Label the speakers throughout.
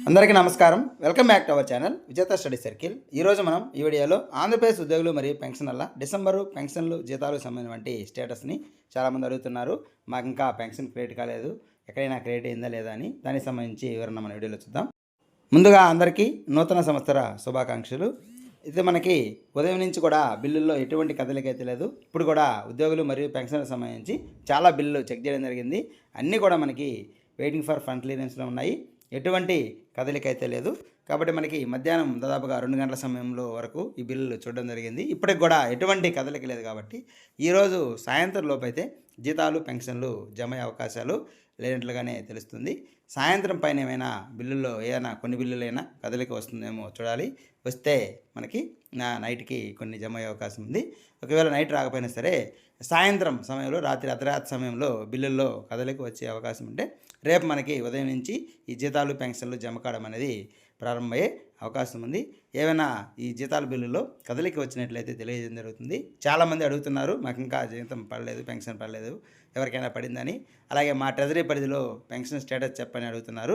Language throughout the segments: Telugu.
Speaker 1: అందరికీ నమస్కారం. Welcome back to our channel విజేత స్టడీ సర్కిల్. ఈరోజు మనం ఈ వీడియోలో ఆంధ్రప్రదేశ్ ఉద్యోగులు మరియు పెన్షనర్ల డిసెంబరు పెన్షన్లు జీతాలకు సంబంధించిన స్టేటస్ని చాలామంది అడుగుతున్నారు. మాకు ఇంకా పెన్షన్ క్రియేట్ కాలేదు, ఎక్కడైనా క్రియేట్ అయిందా లేదా అని దానికి సంబంధించి వివరణ మన వీడియోలో చూద్దాం. ముందుగా అందరికీ నూతన సంవత్సర శుభాకాంక్షలు. ఇది మనకి ఉదయం నుంచి కూడా బిల్లుల్లో ఎటువంటి కదలికైతే లేదు. ఇప్పుడు కూడా ఉద్యోగులు మరియు పెన్షన్లకు సంబంధించి చాలా బిల్లులు చెక్ చేయడం జరిగింది. అన్నీ కూడా మనకి వెయిటింగ్ ఫర్ ఫండ్ క్లియరెన్స్లో ఉన్నాయి. ఎటువంటి కదలిక అయితే లేదు. కాబట్టి మనకి మధ్యాహ్నం దాదాపుగా 2 గంటల సమయంలో వరకు ఈ బిల్లులు చూడడం జరిగింది. ఇప్పటికి కూడా ఎటువంటి కదలిక లేదు. కాబట్టి ఈరోజు సాయంత్రం లోపైతే జీతాలు పెన్షన్లు జమ అయ్యే అవకాశాలు లేనట్లుగానే తెలుస్తుంది. సాయంత్రం పైన ఏమైనా బిల్లుల్లో ఏమైనా కొన్ని బిల్లులైనా కదలిక వస్తుందేమో చూడాలి. వస్తే మనకి నైట్కి కొన్ని జమ అయ్యే అవకాశం ఉంది. ఒకవేళ నైట్ రాకపోయినా సరే సాయంత్రం సమయంలో అర్ధరాత్రి సమయంలో బిల్లుల్లో కదలిక వచ్చే అవకాశం ఉంటే రేపు మనకి ఉదయం నుంచి ఈ జీతాలు పెన్షన్లు జమ కావడం అనేది ప్రారంభమయ్యే అవకాశం ఉంది. ఏమైనా ఈ జీతాల బిల్లులో కదలిక వచ్చినట్లయితే తెలియజేయడం జరుగుతుంది. చాలామంది అడుగుతున్నారు, మాకు ఇంకా జీతం పడలేదు, పెన్షన్ పడలేదు, ఎవరికైనా పడిందని. అలాగే మా ట్రెజరీ పరిధిలో పెన్షన్ స్టేటస్ చెప్పని అడుగుతున్నారు.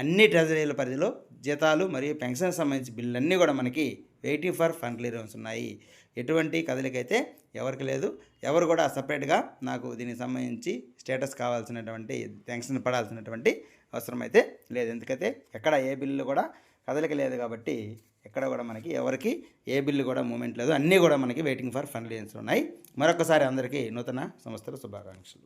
Speaker 1: అన్ని ట్రెజరీల పరిధిలో జీతాలు మరియు పెన్షన్ సంబంధించి బిల్లులన్నీ కూడా మనకి వెయిటింగ్ ఫర్ ఫండ్ క్లియరెన్స్ ఉన్నాయి. ఎటువంటి కదలిక అయితే ఎవరికి లేదు. ఎవరు కూడా సపరేట్గా నాకు దీనికి సంబంధించి స్టేటస్ కావాల్సినటువంటి పెన్షన్ పడాల్సినటువంటి అవసరం అయితే లేదు. ఎందుకైతే ఎక్కడ ఏ బిల్లు కూడా కదలిక లేదు. కాబట్టి ఎక్కడ కూడా మనకి ఎవరికి ఏ బిల్లు కూడా మూమెంట్ లేదు. అన్నీ కూడా మనకి వెయిటింగ్ ఫర్ ఫండ్ క్లియరెన్స్ ఉన్నాయి. మరొకసారి అందరికీ నూతన సంవత్సర శుభాకాంక్షలు.